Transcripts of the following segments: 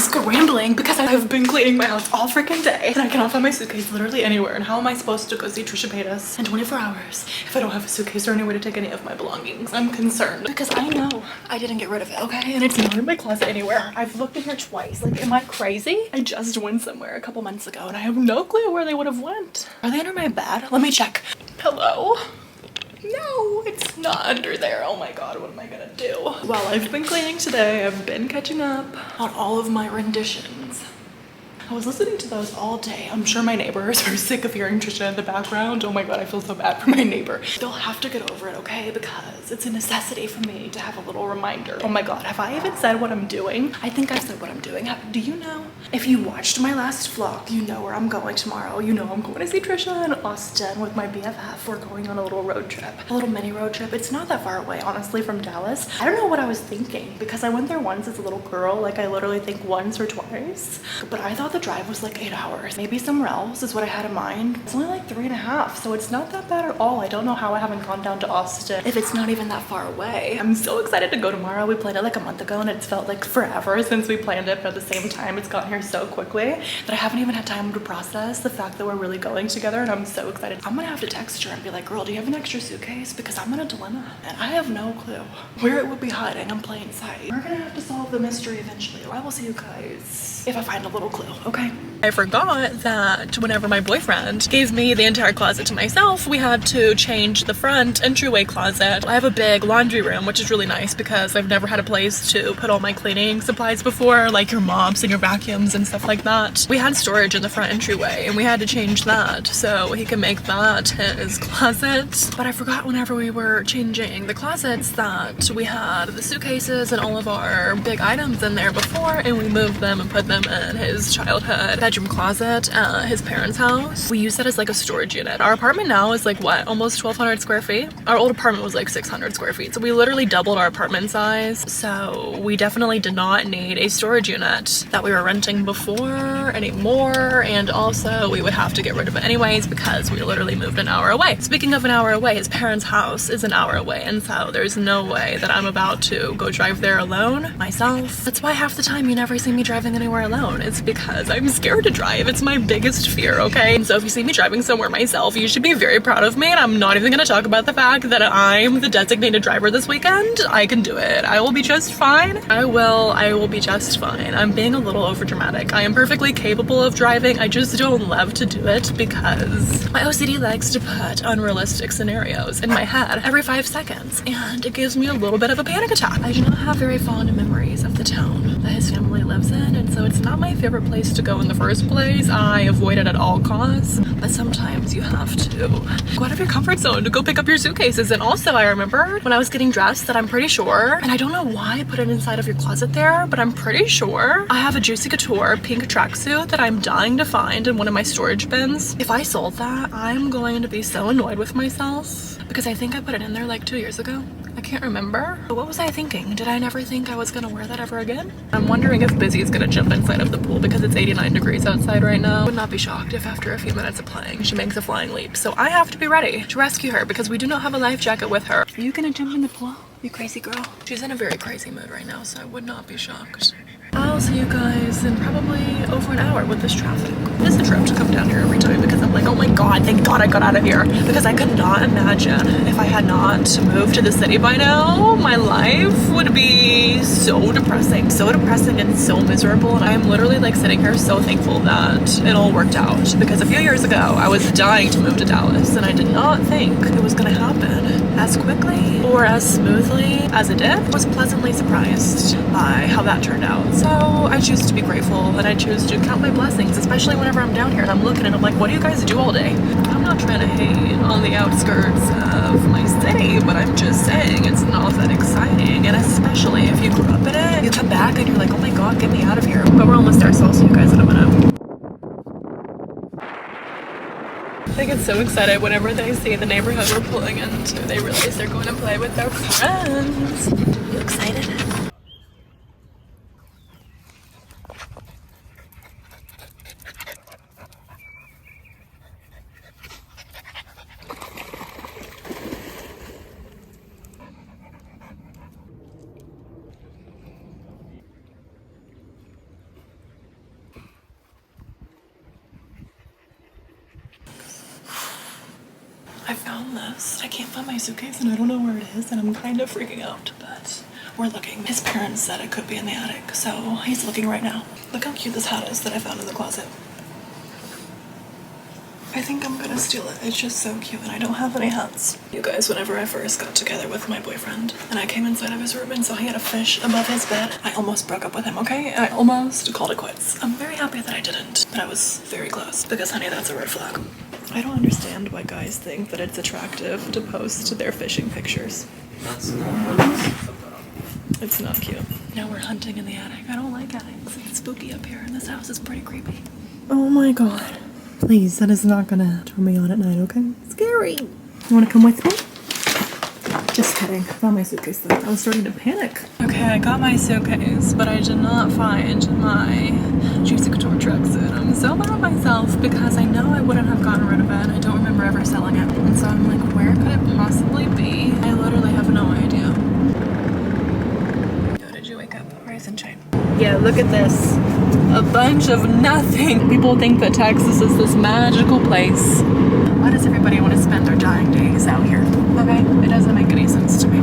scrambling because I've been cleaning my house all freaking day and I cannot find my suitcase literally anywhere. And how am I supposed to go see Trisha Paytas in 24 hours if I don't have a suitcase or any way to take any of my belongings? I'm concerned because I know I didn't get rid of it, okay? And it's not in my closet anywhere. I've looked in here twice. Like, am I crazy? I just went somewhere a couple months ago and I have no clue where they would have went. Are they under my bed? Let me check. Hello? No, it's not under there. Oh my god, what am I gonna do? While I've been cleaning today, I've been catching up on all of my renditions. I was listening to those all day. I'm sure my neighbors are sick of hearing Trisha in the background. Oh my god, I feel so bad for my neighbor. They'll have to get over it, okay? Because it's a necessity for me to have a little reminder. Oh my god, have I even said what I'm doing? I think I've said what I'm doing. Do you know? If you watched my last vlog, you know where I'm going tomorrow. You know I'm going to see Trisha in Austin with my BFF. We're going on a little road trip, a little mini road trip. It's not that far away, honestly, from Dallas. I don't know what I was thinking because I went there once as a little girl. Like, I literally think once or twice. But I thought the drive was like 8 hours. Maybe somewhere else is what I had in mind. It's only like 3.5, so it's not that bad at all. I don't know how I haven't gone down to Austin if it's not even that far away. I'm so excited to go tomorrow. We planned it like a month ago and it's felt like forever since we planned it, but at the same time it's gotten here so quickly that I haven't even had time to process the fact that we're really going together, and I'm so excited. I'm gonna have to text her and be like, girl, do you have an extra suitcase? Because I'm in a dilemma and I have no clue where it would be hiding in plain sight. We're gonna have to solve the mystery eventually. I will see you guys if I find a little clue, okay? I forgot that whenever my boyfriend gave me the entire closet to myself, we had to change the front entryway closet. I have a big laundry room, which is really nice because I've never had a place to put all my cleaning supplies before, like your mops and your vacuums and stuff like that. We had storage in the front entryway and we had to change that so he can make that his closet. But I forgot whenever we were changing the closets that we had the suitcases and all of our big items in there before, and we moved them and put them in his childhood bedroom closet at his parents' house. We use that as like a storage unit. Our apartment now is like what, almost 1,200 square feet? Our old apartment was like 600 square feet. So we literally doubled our apartment size. So we definitely did not need a storage unit that we were renting before anymore. And also we would have to get rid of it anyways because we literally moved an hour away. Speaking of an hour away, his parents' house is an hour away. And so there's no way that I'm about to go drive there alone myself. That's why half the time you never see me driving anywhere alone. It's because I'm scared to drive. It's my biggest fear, okay? And so if you see me driving somewhere myself, you should be very proud of me, and I'm not even gonna talk about the fact that I'm the designated driver this weekend. I can do it. I will be just fine. I will be just fine. I'm being a little overdramatic. I am perfectly capable of driving. I just don't love to do it because my OCD likes to put unrealistic scenarios in my head every 5 seconds, and it gives me a little bit of a panic attack. I do not have very fond memories of the town that his family lives in, and so it's not my favorite place to go in the first place. I avoid it at all costs, but sometimes you have to go out of your comfort zone to go pick up your suitcases. And also I remember when I was getting dressed that I'm pretty sure, and I don't know why I put it inside of your closet there, but I'm pretty sure I have a Juicy Couture pink tracksuit that I'm dying to find in one of my storage bins. If I sold that, I'm going to be so annoyed with myself because I think I put it in there like 2 years ago. I can't remember. But what was I thinking? Did I never think I was gonna wear that ever again? I'm wondering if Busy is gonna jump inside of the pool because it's 89 degrees outside right now. I would not be shocked if after a few minutes of playing, she makes a flying leap. So I have to be ready to rescue her because we do not have a life jacket with her. Are you gonna jump in the pool? You crazy girl. She's in a very crazy mood right now, so I would not be shocked. I'll see you guys in probably over an hour with this traffic. It is a trip to come down here every time because I'm like, oh my god, thank god I got out of here. Because I could not imagine if I had not moved to the city by now, my life would be so depressing and so miserable. And I am literally like sitting here so thankful that it all worked out. Because a few years ago, I was dying to move to Dallas and I did not think it was gonna happen as quickly or as smoothly as it did. I was pleasantly surprised by how that turned out. So I choose to be grateful and I choose to count my blessings, especially whenever I'm down here and I'm looking and I'm like, what do you guys do all day? I'm not trying to hate on the outskirts of my city, but I'm just saying it's not that exciting. And especially if you grew up in it, you come back and you're like, oh my god, get me out of here. But we're almost there, so I'll see you guys in a minute. I get so excited whenever they see the neighborhood we're pulling into. They realize they're going to play with their friends. You excited? found this. I can't find my suitcase and I don't know where it is and I'm kind of freaking out, but we're looking. His parents said it could be in the attic, so he's looking right now. Look how cute this hat is that I found in the closet. I think I'm gonna steal it. It's just so cute and I don't have any hats. You guys, whenever I first got together with my boyfriend and I came inside of his room and saw he had a fish above his bed, I almost broke up with him, okay? I almost called it quits. I'm very happy that I didn't, but I was very close because, honey, that's a red flag. I don't understand why guys think that it's attractive to post their fishing pictures. That's not what it's about. It's not cute. Now we're hunting in the attic. I don't like attics. It's spooky up here and this house is pretty creepy. Oh my god. Please, that is not gonna turn me on at night, okay? Scary. You wanna come with me? Just kidding. I found my suitcase though. I was starting to panic. Okay, I got my suitcase, but I did not find my Juicy Couture tracksuit. I'm so mad at myself because I know I wouldn't have gotten rid of it. I don't remember ever selling it. And so I'm like, where could it possibly be? I literally have no idea. Yo, did you wake up? Rise and shine. Yeah, look at this. A bunch of nothing. People think that Texas is this magical place. Why does everybody want to spend their dying days out here? Okay? It doesn't make any sense to me.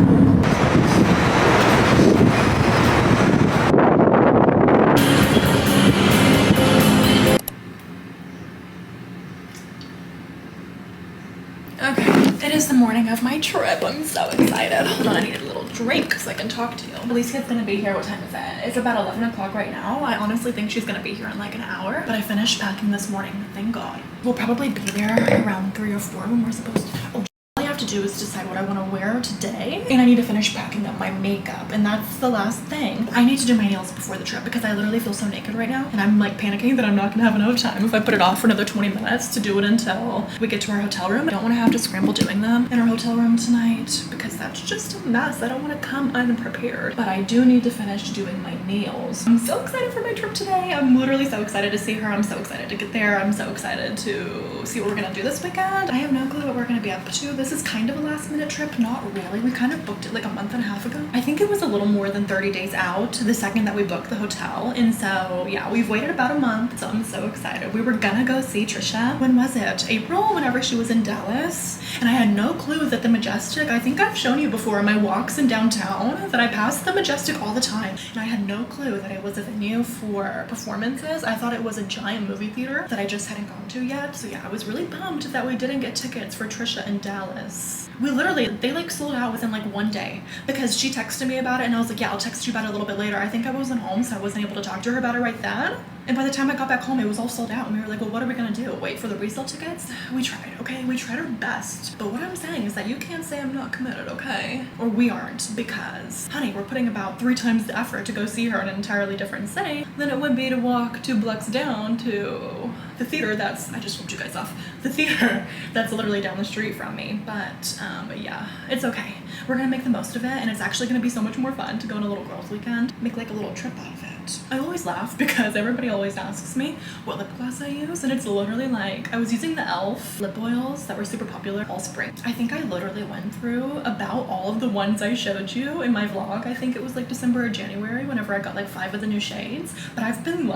Okay, it is the morning of my trip. I'm so excited. Hold on, I need a little drink so I can talk to you. Alicia's gonna be here. What time is it? It's about 11 o'clock right now. I honestly think she's gonna be here in like an hour, but I finished packing this morning, thank God. We'll probably be there around 3 or 4 when we're supposed to. Oh, all I have to do is decide what I want to wear today, and I need to finish packing up my makeup, and that's the last thing. I need to do my nails before the trip because I literally feel so naked right now, and I'm like panicking that I'm not gonna have enough time if I put it off for another 20 minutes to do it until we get to our hotel room. I don't want to have to scramble doing them in our hotel room tonight because that's just a mess. I don't want to come unprepared, but I do need to finish doing my nails. I'm so excited for my trip today. I'm literally so excited to see her. I'm so excited to get there. I'm so excited to see what we're gonna do this weekend. I have no clue what we're gonna be up to. This is kind of a last minute trip. Not really. We kind of booked it like a month and a half ago. I think it was a little more than 30 days out the second that we booked the hotel. And so yeah, we've waited about a month. So I'm so excited. We were gonna go see Trisha. When was it? April, whenever she was in Dallas. And I had no clue that the Majestic, I think I've shown you before in my walks in downtown, that I passed the Majestic all the time. And I had no clue that it was a venue for performances. I thought it was a giant movie theater that I just hadn't gone to yet. So yeah, I was really bummed that we didn't get tickets for Trisha in Dallas. We literally, they like sold out within like one day because she texted me about it and I was like, yeah, I'll text you about it a little bit later. I think I wasn't home, so I wasn't able to talk to her about it right then. And by the time I got back home, it was all sold out. And we were like, well, what are we gonna do? Wait for the resale tickets? We tried, okay? We tried our best. But what I'm saying is that you can't say I'm not committed, okay? Or we aren't, because, honey, we're putting about 3 times the effort to go see her in an entirely different city than it would be to walk 2 blocks down to the theater that's, I just flipped you guys off, the theater that's literally down the street from me. But yeah, it's okay. We're gonna make the most of it, and it's actually gonna be so much more fun to go on a little girls' weekend, make like a little trip out of it. I always laugh because everybody always asks me what lip gloss I use, and it's literally like, I was using the e.l.f. lip oils that were super popular all spring. I think I literally went through about all of the ones I showed you in my vlog. I think it was like December or January whenever I got like 5 of the new shades, but I've been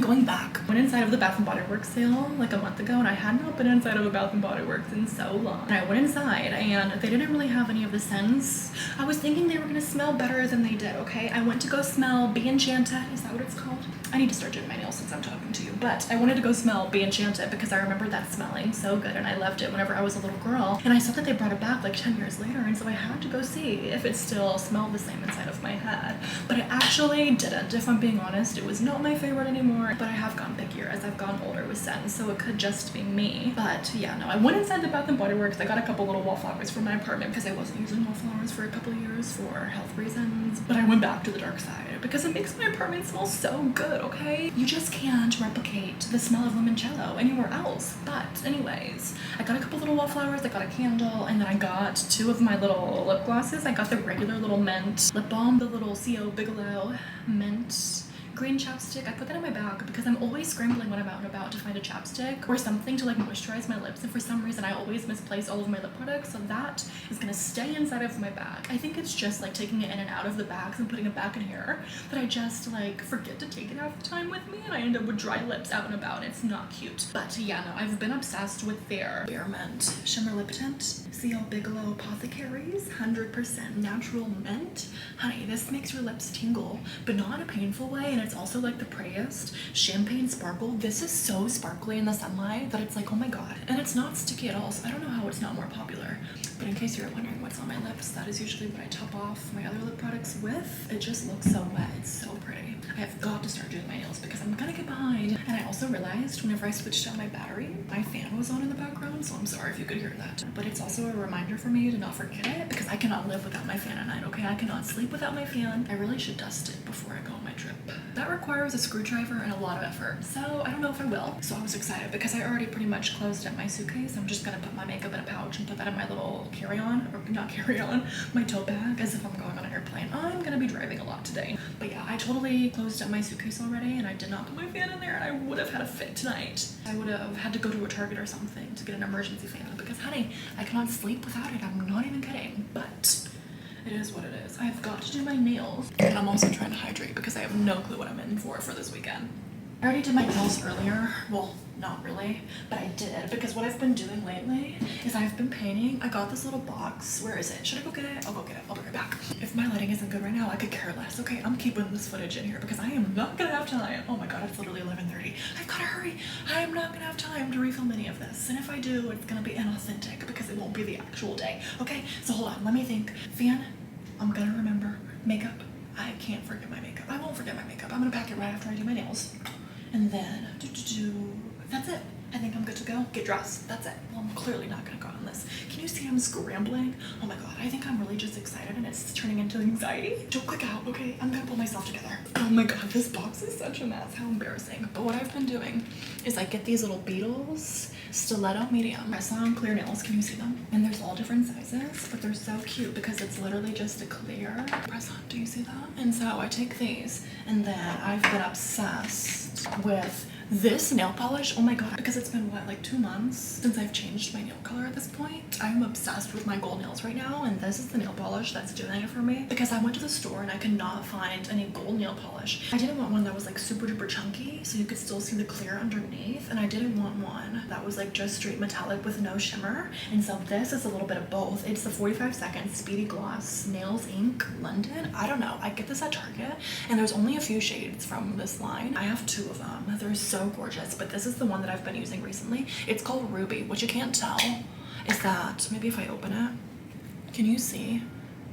going back. Went inside of the Bath & Body Works sale like a month ago, and I had not been inside of a Bath & Body Works in so long. And I went inside and they didn't really have any of the scents. I was thinking they were gonna smell better than they did, okay? I went to go smell Be Enchanted. Is that what it's called? I need to start doing my nails since I'm talking to you, but I wanted to go smell Be Enchanted because I remember that smelling so good and I loved it whenever I was a little girl. And I saw that they brought it back like 10 years later, and so I had to go see if it still smelled the same inside of my head. But it actually didn't, if I'm being honest. It was not my favorite anymore, but I have gotten pickier as I've gotten older with scents, so it could just be me. But yeah, no, I went inside the Bath & Body Works. I got a couple little wallflowers for my apartment because I wasn't using wallflowers for a couple of years for health reasons. But I went back to the dark side because it makes my apartment smell so good, okay? You just can't replicate the smell of limoncello anywhere else. But anyways, I got a couple little wallflowers, I got a candle, and then I got 2 of my little lip glosses. I got the regular little mint lip balm, the little C.O. Bigelow mint green chapstick. I put that in my bag because I'm always scrambling when I'm out and about to find a chapstick or something to like moisturize my lips, and for some reason I always misplace all of my lip products, so that is gonna stay inside of my bag. I think it's just like taking it in and out of the bags and putting it back in here that I just like forget to take it half the time with me, and I end up with dry lips out and about. It's not cute. But yeah, no, I've been obsessed with their Bare Mint Shimmer Lip Tint. C.L. Bigelow Apothecaries 100% natural mint. Honey, this makes your lips tingle, but not in a painful way, and it's also like the prettiest champagne sparkle. This is so sparkly in the sunlight that it's like, oh my god. And it's not sticky at all, so I don't know how it's not more popular. But in case you're wondering what's on my lips, that is usually what I top off my other lip products with. It just looks so wet. It's so pretty. I have got to start doing my nails because I'm gonna get behind. And I also realized whenever I switched out my battery, my fan was on in the background, so I'm sorry if you could hear that. But it's also a reminder for me to not forget it because I cannot live without my fan at night, okay? I cannot sleep without my fan. I really should dust it before I go on my trip. That requires a screwdriver and a lot of effort, so I don't know if I will. So I was excited because I already pretty much closed up my suitcase. I'm just gonna put my makeup in a pouch and put that in my little carry-on, or not carry-on, my tote bag, as if I'm going on an airplane. I'm gonna be driving a lot today. But yeah, I totally closed up my suitcase already, and I did not put my fan in there, and I would have had a fit tonight. I would have had to go to a Target or something to get an emergency fan because, honey, I cannot sleep without it. I'm not even kidding. But it is what it is. I've got to do my nails, and I'm also trying to hydrate because I have no clue what I'm in for this weekend. I already did my nails earlier. Well, not really, but I did because what I've been doing lately is I've been painting. I got this little box. Where is it? Should I go get it? I'll go get it. I'll be right back. If my lighting isn't good right now, I could care less. Okay, I'm keeping this footage in here because I am not gonna have time. Oh my god, it's literally 11:30. I've gotta hurry. I am not gonna have time to refilm any of this. And if I do, it's gonna be inauthentic because it won't be the actual day. Okay, so hold on. Let me think. Fan, I'm gonna remember. Makeup. I can't forget my makeup. I won't forget my makeup. I'm gonna pack it right after I do my nails. And then, that's it. I think I'm good to go. Get dressed. That's it. Well, I'm clearly not gonna go on this. Can you see I'm scrambling? Oh my god, I think I'm really just excited and it's turning into anxiety. Don't click out, okay? I'm gonna pull myself together. Oh my god, this box is such a mess. How embarrassing. But what I've been doing is I get these little Beetles Stiletto Medium press-on clear nails. Can you see them? And there's all different sizes, but they're so cute because it's literally just a clear press-on. Do you see that? And so I take these, and then I've been obsessed with this nail polish. Oh my god, because it's been what, like 2 months since I've changed my nail color at this point. I'm obsessed with my gold nails right now, and this is the nail polish that's doing it for me because I went to the store and I could not find any gold nail polish. I didn't want one that was like super duper chunky so you could still see the clear underneath, and I didn't want one that was like just straight metallic with no shimmer. And so this is a little bit of both. It's the 45 Second Speedy Gloss Nails Ink London. I don't know, I get this at Target and there's only a few shades from this line. I have 2 of them. They're so gorgeous, but this is the one that I've been using recently. It's called Ruby. What you can't tell is that, maybe if I open it, can you see?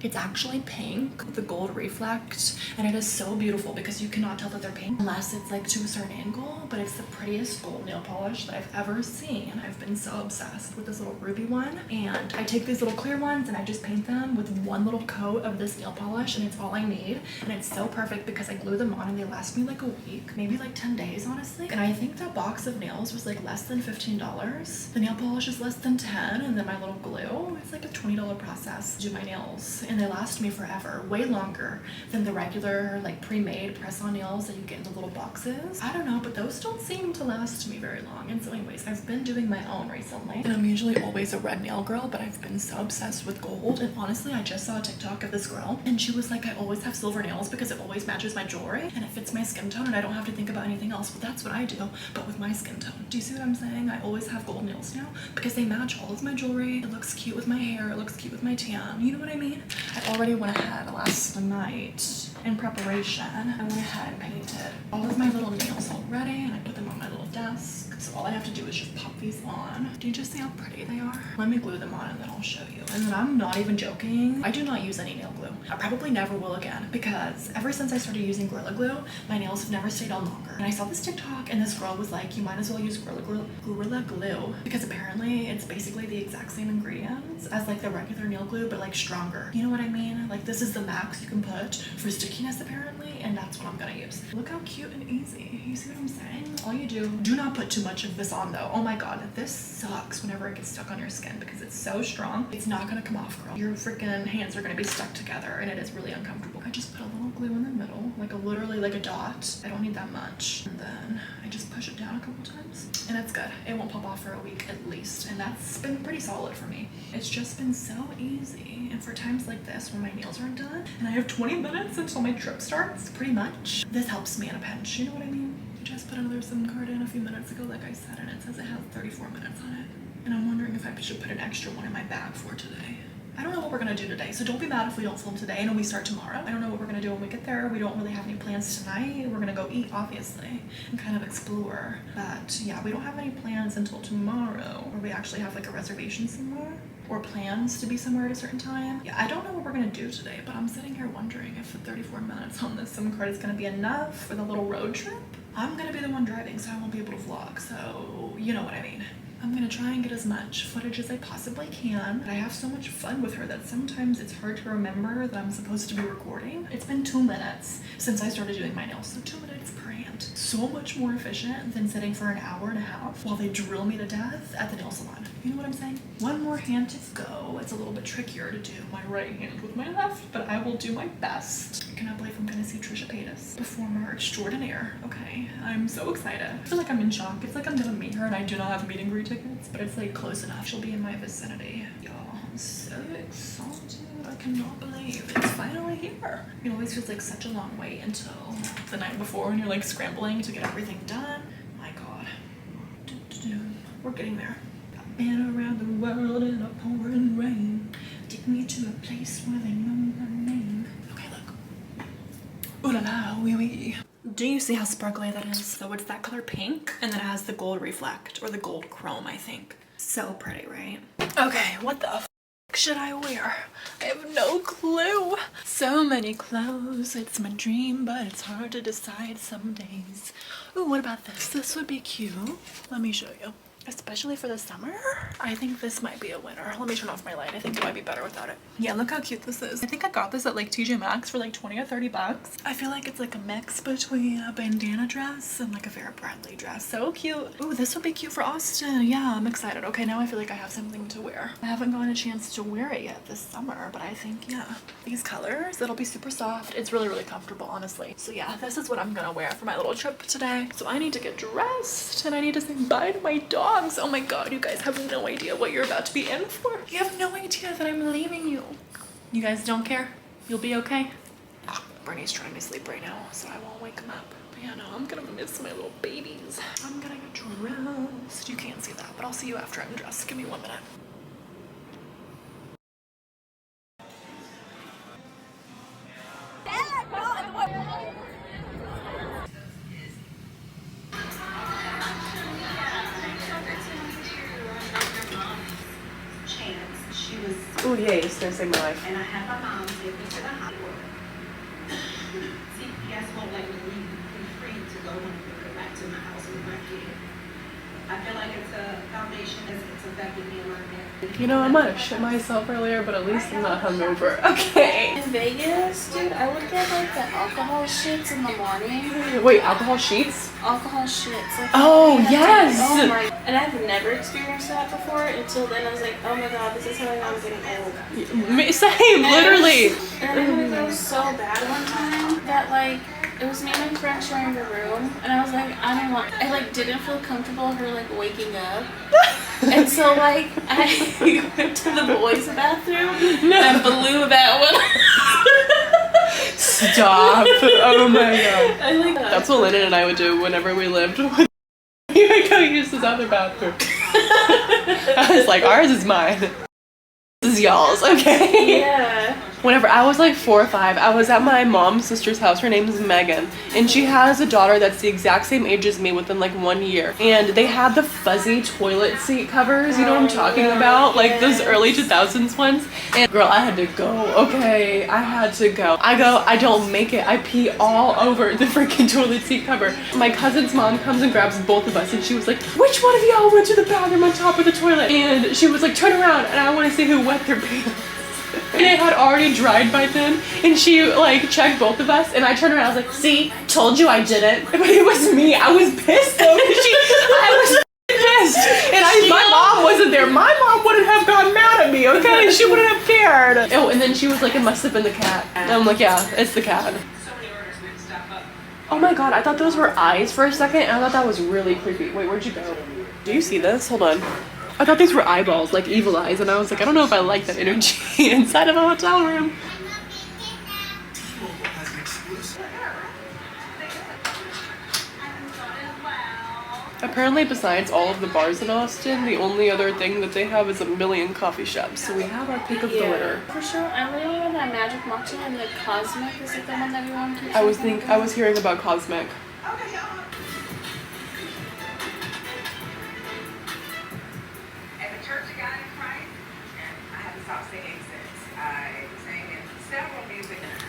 It's actually pink with the gold reflect, and it is so beautiful because you cannot tell that they're pink unless it's like to a certain angle, but it's the prettiest gold nail polish that I've ever seen. I've been so obsessed with this little ruby one, and I take these little clear ones and I just paint them with one little coat of this nail polish, and it's all I need, and it's so perfect because I glue them on and they last me like a week, maybe like 10 days honestly. And I think that box of nails was like less than $15. The nail polish is less than 10, and then my little glue, it's like a $20 process to do my nails. And they last me forever, way longer than the regular like pre-made press-on nails that you get in the little boxes. I don't know, but those don't seem to last me very long. And so anyways, I've been doing my own recently, and I'm usually always a red nail girl, but I've been so obsessed with gold. And honestly, I just saw a TikTok of this girl and she was like, I always have silver nails because it always matches my jewelry and it fits my skin tone and I don't have to think about anything else. Well, that's what I do, but with my skin tone. Do you see what I'm saying? I always have gold nails now because they match all of my jewelry. It looks cute with my hair, it looks cute with my tan, you know what I mean? I already went ahead last night in preparation. I went ahead and painted all of my little nails already, and I put them on my little desk. So all I have to do is just pop these on. Do you just see how pretty they are? Let me glue them on and then I'll show you. And then I'm not even joking, I do not use any nail glue. I probably never will again because ever since I started using Gorilla Glue, my nails have never stayed on longer. And I saw this TikTok and this girl was like, you might as well use Gorilla Glue because apparently it's basically the exact same ingredients as like the regular nail glue, but like stronger. You know what I mean? Like this is the max you can put for stickiness apparently, and that's what I'm gonna use. Look how cute and easy. You see what I'm saying? All you do not put too much of this on though. Oh my god, this sucks whenever it gets stuck on your skin because it's so strong. It's not gonna come off, girl. Your freaking hands are gonna be stuck together and it is really uncomfortable. I just put a little glue in the middle, like literally like a dot. I don't need that much. And then I just push it down a couple times and it's good. It won't pop off for a week at least. And that's been pretty solid for me. It's just been so easy. And for times like this when my nails aren't done and I have 20 minutes until my trip starts, pretty much, this helps me in a pinch. You know what I mean? I just put another SIM card in a few minutes ago, like I said, and it says it has 34 minutes on it. And I'm wondering if I should put an extra one in my bag for today. I don't know what we're gonna do today, so don't be mad if we don't film today. I know we start tomorrow. I don't know what we're gonna do when we get there. We don't really have any plans tonight. We're gonna go eat, obviously, and kind of explore. But yeah, we don't have any plans until tomorrow, where we actually have like a reservation somewhere, or plans to be somewhere at a certain time. Yeah, I don't know what we're gonna do today, but I'm sitting here wondering if the 34 minutes on this SIM card is gonna be enough for the little road trip. I'm gonna be the one driving, so I won't be able to vlog, so you know what I mean. I'm gonna try and get as much footage as I possibly can. But I have so much fun with her that sometimes it's hard to remember that I'm supposed to be recording. It's been 2 minutes since I started doing my nails, so 2 minutes per hand. So much more efficient than sitting for an hour and a half while they drill me to death at the nail salon. You know what I'm saying? One more hand to go. It's a little bit trickier to do my right hand with my left, but I will do my best. I cannot believe I'm gonna see Trisha Paytas, performer extraordinaire. Okay, I'm so excited. I feel like I'm in shock. It's like I'm gonna meet her and I do not have meet and greet tickets, but it's like close enough. She'll be in my vicinity. Y'all, I'm so excited. I cannot believe it's finally here. It always feels like such a long wait until the night before and you're like scrambling to get everything done. My god. We're getting there. I've been around the world in a pouring rain. Take me to a place where they know my name. Okay, look. Ooh la la, wee wee. Do you see how sparkly that is? So it's that color pink, and then it has the gold reflect, or the gold chrome, I think. So pretty, right? Okay, what the f should I wear? I have no clue. So many clothes. It's my dream, but it's hard to decide some days. Ooh, what about this? This would be cute. Let me show you. Especially for the summer, I think this might be a winner. Let me turn off my light. I think it might be better without it. Yeah, look how cute this is. I think I got this at like TJ Maxx for like 20 or 30 bucks. I feel like it's like a mix between a bandana dress and like a Vera Bradley dress. So cute. Ooh, this would be cute for Austin. Yeah, I'm excited. Okay, now I feel like I have something to wear. I haven't gotten a chance to wear it yet this summer, but I think, yeah, these colors, it'll be super soft. It's really, really comfortable, honestly. So yeah, this is what I'm gonna wear for my little trip today. So I need to get dressed and I need to say bye to my dog. Oh my god, you guys have no idea what you're about to be in for. You have no idea that I'm leaving you. You guys don't care? You'll be okay? Bernie's trying to sleep right now, so I won't wake him up. But yeah, no, I'm gonna miss my little babies. I'm gonna get dressed. You can't see that, but I'll see you after I'm dressed. Give me 1 minute. Oh yeah, it's gonna save my life. And I had my mom take me to the hospital. CPS won't let me leave. Be free to go and go back to my house with my kid. I feel like it's a foundation that's affected me a lot bit. You know, I might have shit myself earlier, but at least I'm not hungover. Okay. In Vegas, dude, I would get like the alcohol shits in the morning. Wait, alcohol sheets? Alcohol shits. Like, Oh, I had yes! to- oh my! And I've never experienced that before until then. I was like, oh my god, this is how I know I'm getting old. Same, literally. And then it was so bad one time that like it was me and my friend sharing a room, and I was like, I like didn't feel comfortable her like waking up. And so like I went to the boys' bathroom and blew that one. Stop. Oh my god. I like That's what Lennon and I would do whenever we lived with you would go use this other bathroom. I was like, ours is mine. This is y'all's, okay? Yeah. Whenever I was like 4 or 5, I was at my mom's sister's house. Her name is Megan, and she has a daughter that's the exact same age as me within like 1 year. And they had the fuzzy toilet seat covers, you know what I'm talking about? Like those early 2000s ones. And girl, I had to go, okay? I had to go. I don't make it. I pee all over the freaking toilet seat cover. My cousin's mom comes and grabs both of us, and she was like, which one of y'all went to the bathroom on top of the toilet? And she was like, turn around, and I want to see who wet their pants. It had already dried by then, and she like checked both of us, and I turned around, I was like, see, told you I didn't. But it was me. I was pissed though, because I was pissed. And my mom wasn't there. My mom wouldn't have gotten mad at me, okay? She wouldn't have cared. Oh, and then she was like, it must have been the cat. And I'm like, yeah, it's the cat. Oh my god, I thought those were eyes for a second, and I thought that was really creepy. Wait, where'd you go? Do you see this? Hold on. I thought these were eyeballs, like evil eyes, and I was like, I don't know if I like that energy inside of a hotel room. Apparently, besides all of the bars in Austin, the only other thing that they have is a million coffee shops. So we have our pick of the litter. For sure, I really want that magic matcha, and the Cosmic is like the one that we want to. I was hearing about Cosmic.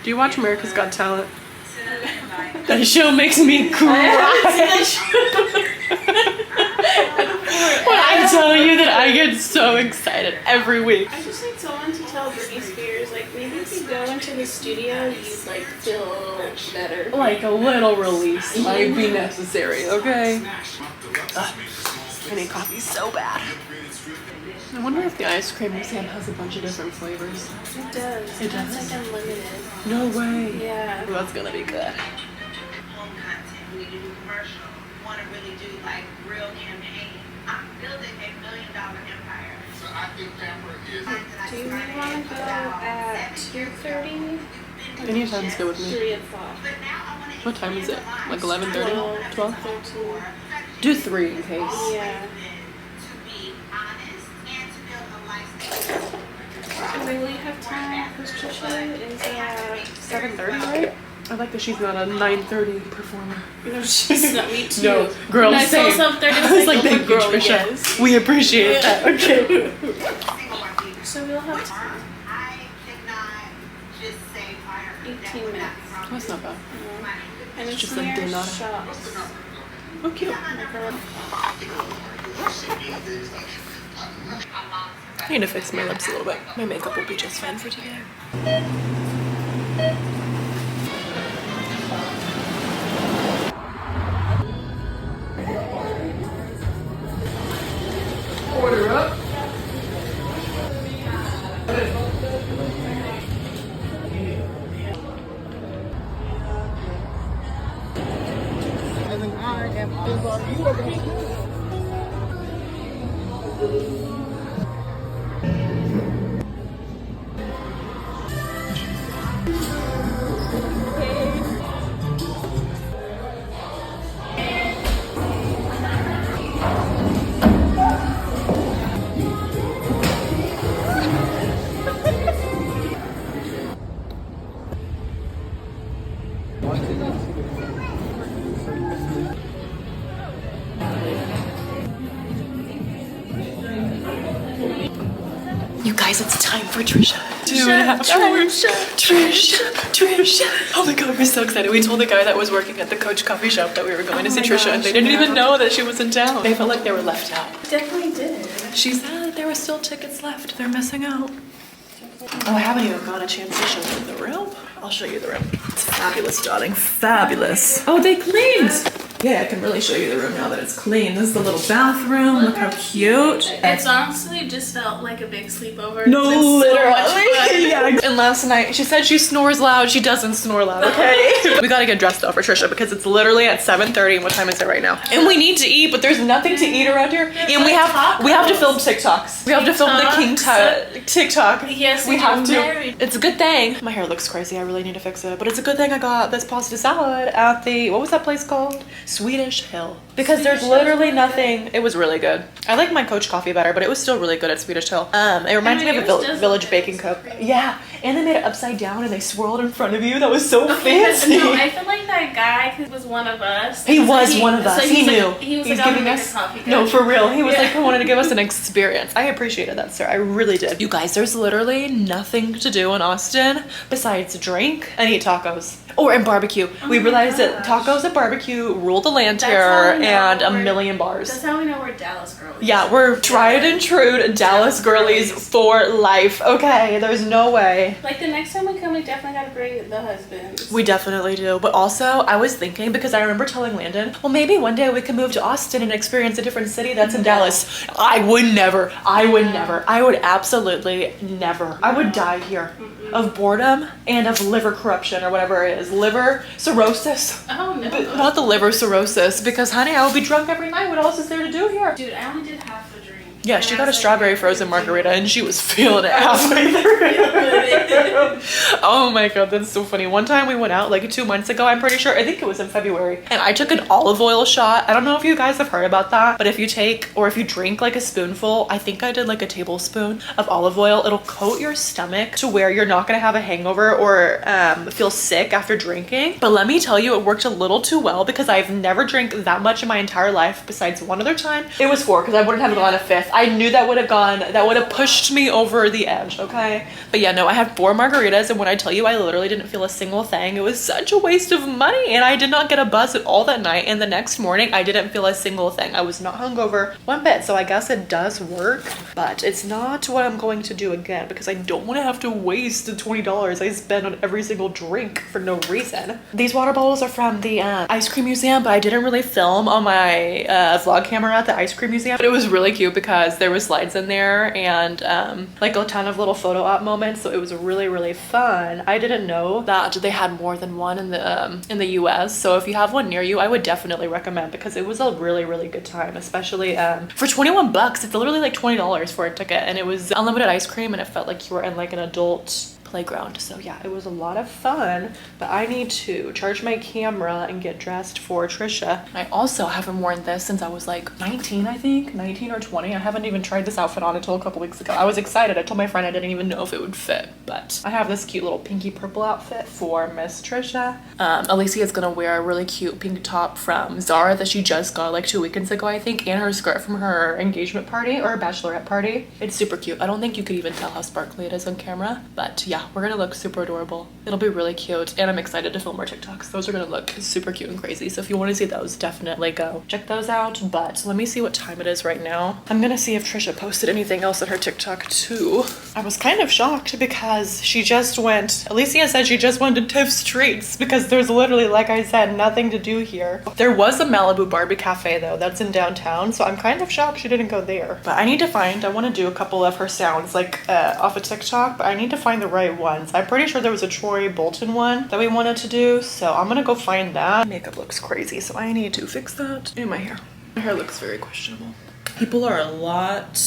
Do you watch America's Got Talent? That show makes me cry. When I tell you that I get so excited every week. I just need someone to tell Britney Spears, like, maybe if you go into the studio, you'd like feel better. Like a little release might be necessary, okay? I need coffee so bad. I wonder if the ice cream stand has a bunch of different flavors. It does. It does? It's like unlimited. No way. Yeah. Ooh, that's gonna be good. Home content, we need to do commercial, we want to really do like real campaign. I'm building $1 million empire. So I think Pamper is. Do you want to go at 2:30? Anytime's good with me. 3 o'clock. But now I want to What time is it? Like 11:30? 12? 13. Do 3 in case. Yeah. to be honest and to build a lifestyle. And we have time because Trisha is 7:30, right? I like that she's not a 9:30 performer. No, she's not. Me too. No, girl, When I saw same. 7:30, I was like, oh, thank you, girl, Trisha. yes. We appreciate that. Okay. So we'll have time. I cannot just say fire. 18 minutes. That's not bad. And it's just like near dinner. shops. Oh, cute. I need to fix my lips a little bit. My makeup will be just fine for today. Order up. You guys, it's time for Trisha. 2.5 hours. Trisha. Oh my god, we're so excited. We told the guy that was working at the Coach coffee shop that we were going to see Trisha, and they didn't even know that she was in town. They felt like they were left out. Definitely did. She said there were still tickets left. They're missing out. Oh, I haven't even got a chance to show you the room. I'll show you the room. It's fabulous, darling. Fabulous. Oh, they cleaned. Yeah, I can really show you the room now that it's clean. This is the little bathroom. Look how cute. It's honestly just felt like a big sleepover. No, It's so literally. much fun. Yeah. And last night, she said she snores loud. She doesn't snore loud, okay? We gotta get dressed though for Trisha because it's literally at 7:30. And what time is it right now? And we need to eat, but there's nothing to eat around here. And we have to film TikToks. We have to film the King TikTok. Yes, we have to. married. It's a good thing. My hair looks crazy. I really need to fix it. But it's a good thing I got this pasta salad at the, what was that place called? Swedish Hill. Because there's literally nothing. It was really good. I like my Coach coffee better, but it was still really good at Swedish Hill. It reminds me of a Village Baking Co. Yeah, And they made it upside down and they swirled in front of you. That was so fancy. No, I feel like that guy was one of us. He was one of us. So he knew. He was He's like, giving I'll us. make a coffee. No, for real. He was Yeah. like, he wanted to give us an experience. I appreciated that, sir. I really did. You guys, there's literally nothing to do in Austin besides drink and eat tacos. Or and barbecue. We realized that tacos and barbecue rule the land That's here how we know and a we're- million bars. That's how we know we're Dallas girls. Yeah, we're tried and true Dallas girlies for life. Okay, there's no way. Like the next time we come, we definitely gotta bring the husbands. We definitely do. But also, I was thinking, because I remember telling Landon, well, maybe one day we can move to Austin and experience a different city that's in Dallas. I would never. I would never. I would absolutely never. I would die here of boredom and of liver corruption or whatever it is. Liver cirrhosis. Oh no. But not the liver cirrhosis, because honey, I would be drunk every night. What else is there to do here? Dude, I only did half a drink. Yeah, she got a strawberry frozen margarita and she was feeling it halfway through. Oh my god, that's so funny. One time we went out like 2 months ago, I'm pretty sure. I think it was in February. And I took an olive oil shot. I don't know if you guys have heard about that, but if you take or if you drink like a spoonful, I think I did like a tablespoon of olive oil, it'll coat your stomach to where you're not gonna have a hangover or feel sick after drinking. But let me tell you, it worked a little too well because I've never drank that much in my entire life besides one other time. It was 4 because I wouldn't have gone a 5th. I knew that would have pushed me over the edge, okay? But yeah, no, I had 4 margaritas, and when I tell you I literally didn't feel a single thing, it was such a waste of money, and I did not get a buzz at all that night, and the next morning I didn't feel a single thing. I was not hungover one bit, so I guess it does work, but it's not what I'm going to do again because I don't want to have to waste the $20 I spend on every single drink for no reason. These water bottles are from the ice cream museum, but I didn't really film on my vlog camera at the ice cream museum, but it was really cute because there was slides in there and like a ton of little photo op moments, so it was really fun. I didn't know that they had more than one in the US, so if you have one near you, I would definitely recommend because it was a really good time, especially for 21 bucks. It's literally like $20 for a ticket, and it was unlimited ice cream, and it felt like you were in like an adult playground. So yeah, it was a lot of fun, but I need to charge my camera and get dressed for Trisha. I also haven't worn this since I was like 19, I think 19 or 20. I haven't even tried this outfit on until a couple weeks ago. I was excited. I told my friend I didn't even know if it would fit, but I have this cute little pinky purple outfit for Miss Trisha. Alicia is gonna wear a really cute pink top from Zara that she just got like 2 weekends ago, I think, and her skirt from her engagement party or her bachelorette party. It's super cute. I don't think you could even tell how sparkly it is on camera, but yeah, we're gonna look super adorable. It'll be really cute, and I'm excited to film our TikToks. Those are gonna look super cute and crazy, so if you want to see those, definitely go check those out. But let me see what time it is right now. I'm gonna see if Trisha posted anything else on her TikTok too. I was kind of shocked because she just went, Alicia said she just went to Tiff's Treats because there's literally, like I said, nothing to do here. There was a Malibu Barbie cafe though, that's in downtown, so I'm kind of shocked she didn't go there. But I need to find, I want to do a couple of her sounds like off of TikTok, but I need to find the right ones. I'm pretty sure there was a Troy Bolton one that we wanted to do, so I'm gonna go find that. Makeup looks crazy, so I need to fix that. And my hair. My hair looks very questionable. People are a lot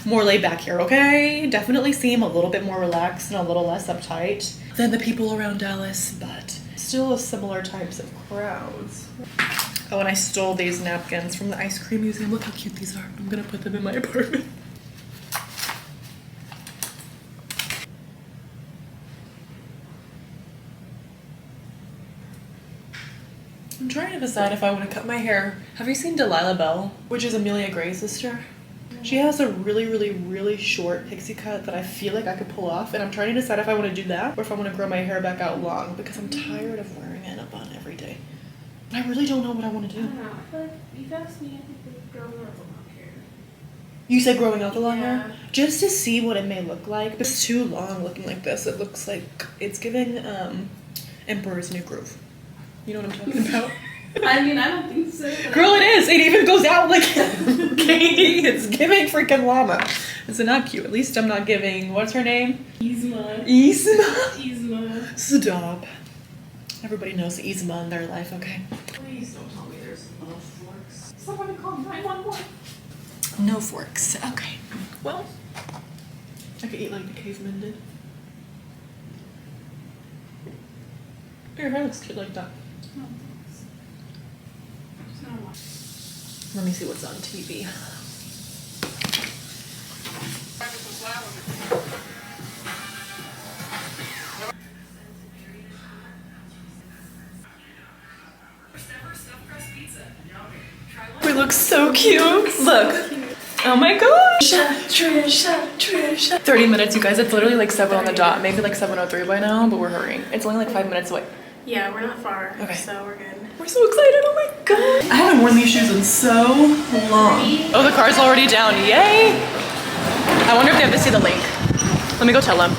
more laid back here, okay? Definitely seem a little bit more relaxed and a little less uptight than the people around Dallas, but still similar types of crowds. Oh, and I stole these napkins from the ice cream museum. Look how cute these are. I'm gonna put them in my apartment. I'm trying to decide if I want to cut my hair. Have you seen Delilah Belle, which is Amelia Gray's sister? She has a really short pixie cut that I feel like I could pull off, and I'm trying to decide if I want to do that or if I want to grow my hair back out long because I'm tired of wearing it in a bun every day. I really don't know what I want to I do. don't know. I feel like you've asked me if growing up a long hair. You said growing out the long Yeah. hair? Just to see what it may look like. It's too long looking like this. It looks like it's giving Emperor's New Groove. You know what I'm talking about? I mean, I don't think so. Girl, it is. It even goes out like okay. It's giving freaking llama. Is it not cute? At least I'm not giving. What's her name? Yzma. Yzma. Stop. Everybody knows Yzma in their life. Okay. Please don't tell me there's no forks. Someone call 911. No forks. Okay. Well, I could eat like the cavemen did. Your hair looks cute like that. No, thanks. Just gonna watch. Let me see what's on TV. We look so cute. Look. Oh my gosh. Trisha. 30 minutes, you guys. It's literally like 7 on the dot. Maybe like 7:03 by now, but we're hurrying. It's only like 5 minutes away. Yeah, we're not far. Okay. So we're good. We're so excited. Oh my god. I haven't worn these shoes in so long. Oh, the car's already down. Yay. I wonder if they have to see the link. Let me go tell them.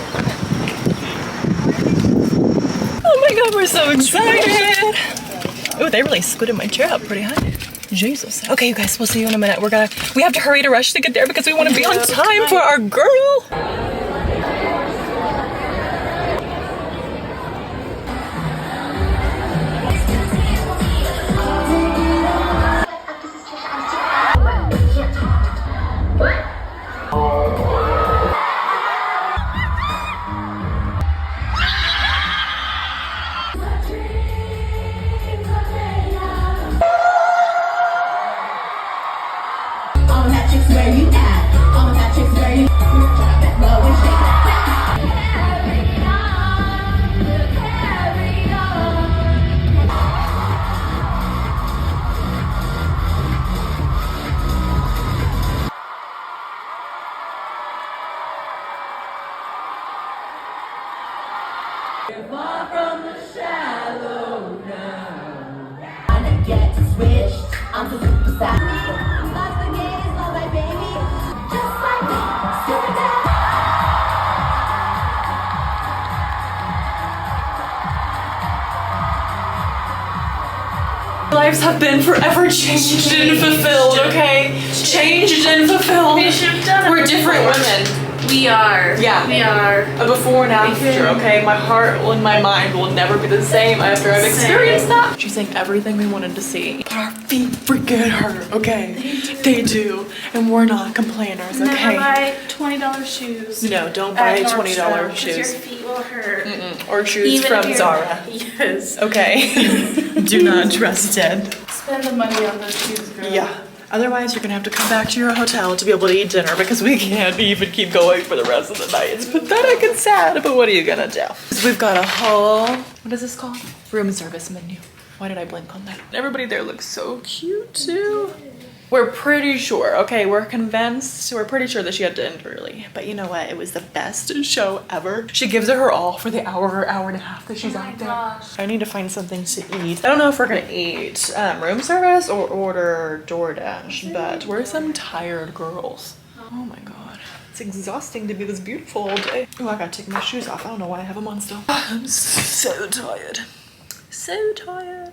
Oh my god, we're so excited. Oh, they really scooted my chair up pretty high. Jesus. Okay, you guys, we'll see you in a minute. We have to hurry to rush to get there because we want to be on time for our girl. Where you at? All of that chicks where you drop that low and shake that. Carry on. You're far from the shallow now. I get switched. I'm so super sad. Lives have been forever changed and fulfilled, okay? Changed and fulfilled. We should have done it. We're different women. We are. Yeah. We are. A before and after, okay? My heart and my mind will never be the same after I've experienced that. She's saying everything we wanted to see. But our feet freaking hurt, okay? They do. And we're not complainers, okay? Never buy $20 shoes. No, don't buy at $20 Nordstrom, 'cause shoes. Your feet will hurt. Or shoes Even from if you're- Zara. Yes. Okay? Do not trust dead. Spend the money on those shoes, girl. Yeah. Otherwise, you're gonna have to come back to your hotel to be able to eat dinner because we can't even keep going for the rest of the night. It's pathetic and sad, but what are you gonna do? So we've got a whole, what is this called? Room service menu. Why did I blink on that? Everybody there looks so cute too. We're pretty sure, okay, we're convinced, we're pretty sure that she had to end early. But you know what? It was the best show ever. She gives it her all for the hour or hour and a half that she's out there. Gosh. I need to find something to eat. I don't know if we're gonna eat room service or order DoorDash, but we're some tired girls. Oh my god. It's exhausting to be this beautiful all day. Oh, I gotta take my shoes off. I don't know why I have them on still. I'm so tired. So tired.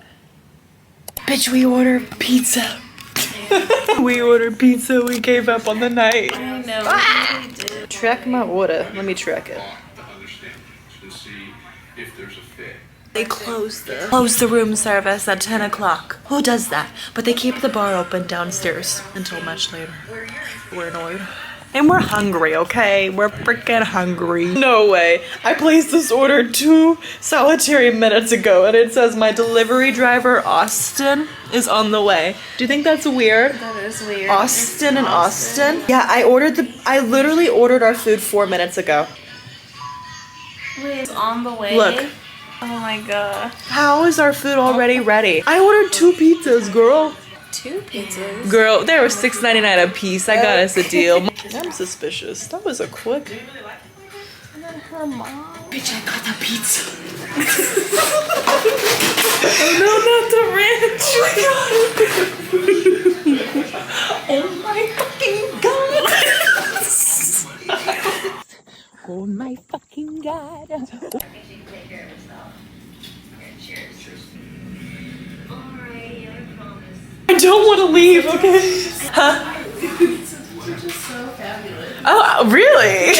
Bitch, we order pizza. We ordered pizza, we gave up on the night. I know. We did. Track my order. Let me track it. To understand to see if there's a fit. They close the room service at 10 o'clock. Who does that? But they keep the bar open downstairs until much later. We're annoyed. And we're hungry, okay? We're freaking hungry. No way. I placed this order 2 solitary minutes ago and it says my delivery driver, Austin, is on the way. Do you think that's weird? That is weird. Austin and Austin? Yeah, I literally ordered our food 4 minutes ago. Wait, it's on the way. Look. Oh my god. How is our food already ready? I ordered 2 pizzas, girl. 2 pizzas. Girl, they were $6.99 a piece. I got us a deal. I'm suspicious. That was a quick. And then her mom. Bitch, I got the pizza. No, not the ranch. Oh my fucking god. Oh my fucking god. I don't want to leave, okay? Huh? You're just so fabulous. Oh, really?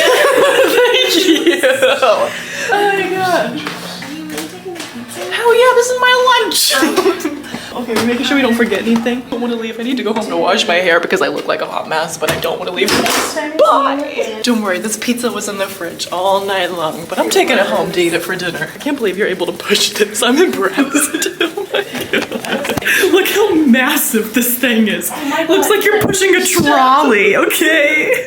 Thank you. Oh my god. Hell yeah, this is my lunch. Okay, we're making sure we don't forget anything. I don't want to leave. I need to go home to wash my hair because I look like a hot mess, but I don't want to leave. Bye. Don't worry, this pizza was in the fridge all night long, but I'm taking it home to eat it for dinner. I can't believe you're able to push this. I'm impressed. Oh my god. Look how massive this thing is. Looks like you're pushing a trolley, okay?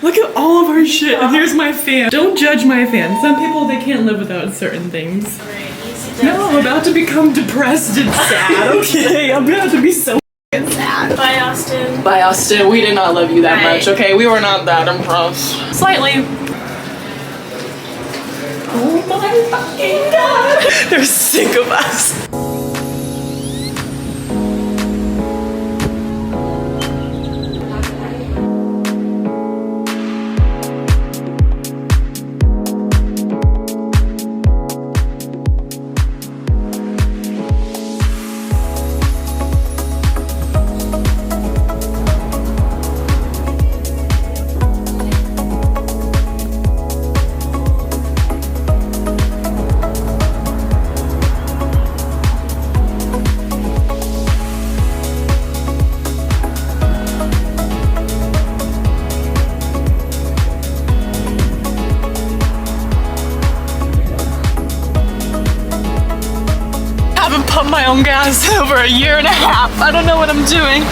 Look at all of our shit, and here's my fan. Don't judge my fan. Some people, they can't live without certain things. Alright, easy No, I'm about to become depressed and sad. Okay, I'm about to be so sad. Bye, Austin. Bye, Austin. We did not love you that Right. much, okay? We were not that impressed. Slightly. Oh my fucking god. They're sick of us. My own gas over a year and a half. I don't know what I'm doing.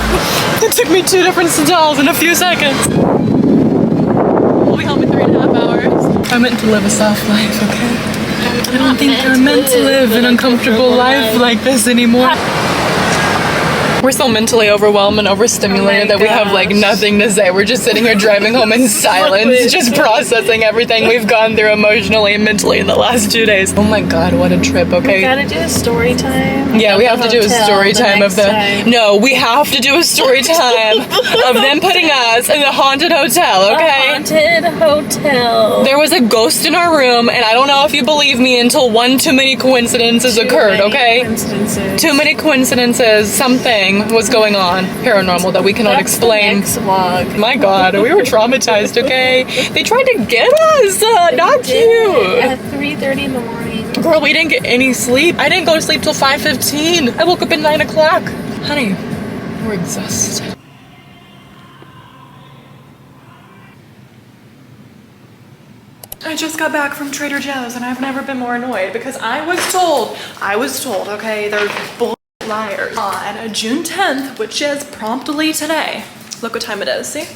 It took me 2 different stalls in a few seconds. We'll be home in 3.5 hours. I'm meant to live a soft life, okay? I don't think I'm meant to live an uncomfortable life like this anymore. We're so mentally overwhelmed and overstimulated that we have like nothing to say. We're just sitting here driving home in silence, just processing everything we've gone through emotionally and mentally in the last 2 days. Oh my god, what a trip, okay? We gotta do a story time. Yeah, we have to do a story time of the... No, we have to do a story time of them putting us in the haunted hotel, okay? A haunted hotel. There was a ghost in our room, and I don't know if you believe me until one too many coincidences occurred, okay? Too many coincidences, something was going on paranormal that we cannot explain. The next vlog. My god, we were traumatized, okay? They tried to get us, not you. At 3:30 in the morning. Girl, we didn't get any sleep. I didn't go to sleep till 5:15. I woke up at 9 o'clock. Honey, we're exhausted. I just got back from Trader Joe's and I've never been more annoyed because I was told, okay, they're bull liars. On June 10th, which is promptly today. Look what time it is, see?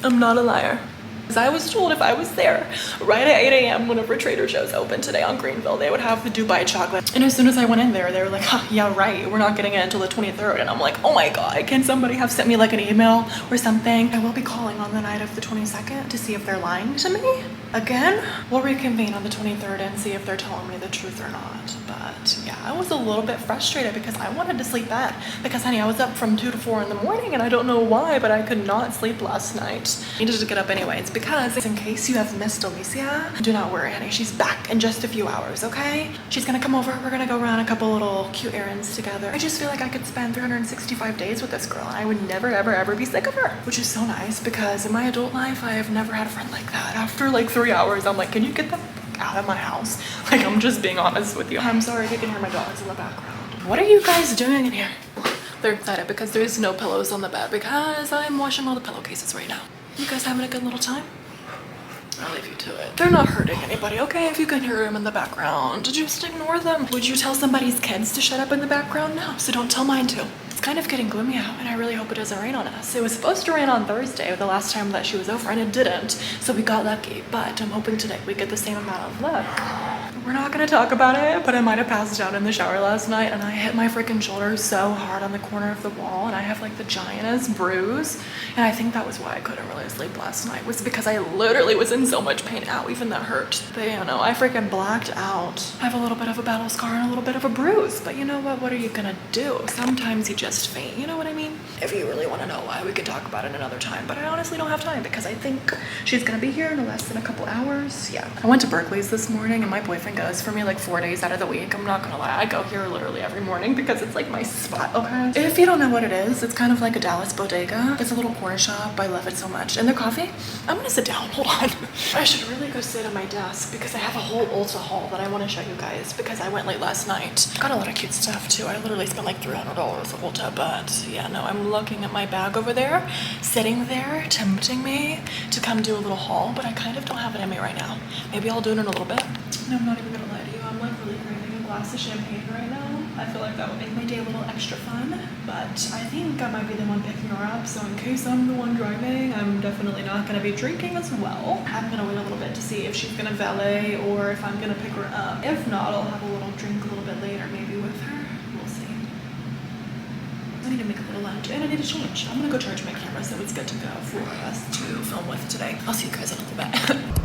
I'm not a liar. Because I was told if I was there right at 8 a.m. whenever Trader Joe's opened today on Greenville, they would have the Dubai chocolate. And as soon as I went in there, they were like, huh, yeah, right, we're not getting it until the 23rd. And I'm like, oh my god, can somebody have sent me like an email or something? I will be calling on the night of the 22nd to see if they're lying to me. Again, we'll reconvene on the 23rd and see if they're telling me the truth or not. But yeah, I was a little bit frustrated because I wanted to sleep in. Because honey, I was up from 2 to 4 in the morning and I don't know why, but I could not sleep last night. I needed to get up anyways because in case you have missed Alicia, do not worry, honey. She's back in just a few hours, okay? She's gonna come over. We're gonna go run a couple little cute errands together. I just feel like I could spend 365 days with this girl and I would never, ever, ever be sick of her. Which is so nice because in my adult life, I have never had a friend like that. After like 3 hours, I'm like, can you get the fuck out of my house? Like, I'm just being honest with you. I'm sorry if you can hear my dogs in the background. What are you guys doing in here? They're excited because there's no pillows on the bed because I'm washing all the pillowcases right now. You guys having a good little time? I'll leave you to it. They're not hurting anybody, okay? If you can hear them in the background, just ignore them. Would you tell somebody's kids to shut up in the background? No, so don't tell mine to. It's kind of getting gloomy out and I really hope it doesn't rain on us. It was supposed to rain on Thursday, the last time that she was over, and it didn't. So we got lucky, but I'm hoping today we get the same amount of luck. We're not gonna talk about it, but I might have passed out in the shower last night and I hit my freaking shoulder so hard on the corner of the wall and I have like the giantest bruise. And I think that was why I couldn't really sleep last night, was because I literally was in so much pain. Ow, even that hurt. But you know, I freaking blacked out. I have a little bit of a battle scar and a little bit of a bruise, but you know what are you gonna do? Sometimes you just faint, you know what I mean? If you really wanna know why, we could talk about it another time, but I honestly don't have time because I think she's gonna be here in less than a couple hours. Yeah. I went to Berkeley's this morning and my boyfriend goes for me like 4 days out of the week. I'm not gonna lie, I go here literally every morning because it's like my spot, okay? If you don't know what it is, it's kind of like a Dallas bodega. It's a little corner shop. I love it so much. And their coffee, I'm gonna sit down, hold on. I should really go sit at my desk because I have a whole Ulta haul that I wanna show you guys because I went late last night. Got a lot of cute stuff too. I literally spent like $300 at Ulta, but yeah, no, I'm looking at my bag over there, sitting there, tempting me to come do a little haul, but I kind of don't have it in me right now. Maybe I'll do it in a little bit. No, I'm not even gonna lie to you. I'm like really craving a glass glass of champagne right now. I feel like that would make my day a little extra fun, but I think I might be the one picking her up, so in case I'm the one driving, I'm definitely not gonna be drinking as well. I'm gonna wait a little bit to see if she's gonna valet or if I'm gonna pick her up. If not, I'll have a little drink a little bit later, maybe with her. We'll see. I need to make a little lunch and I need to change. I'm gonna go charge my camera so it's good to go for us to film with today. I'll see you guys in a little bit.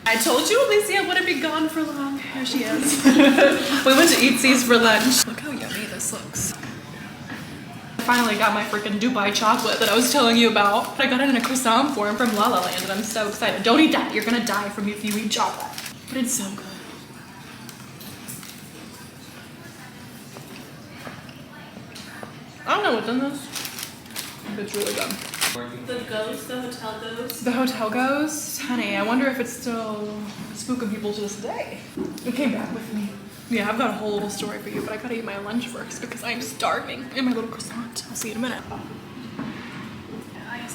I told you Alicia wouldn't be gone for long. Here she is. We went to Eatsies for lunch. Look how yummy this looks. I finally got my freaking Dubai chocolate that I was telling you about. I got it in a croissant form from La La Land and I'm so excited. Don't eat that. You're gonna die from if you eat chocolate. But it's so good. I don't know what's in this. It's really good. The ghost, the hotel ghost. The hotel ghost? Honey, I wonder if it's still spooking people to this day. It came back with me. Yeah, I've got a whole little story for you, but I gotta eat my lunch first because I'm starving. And my little croissant. I'll see you in a minute.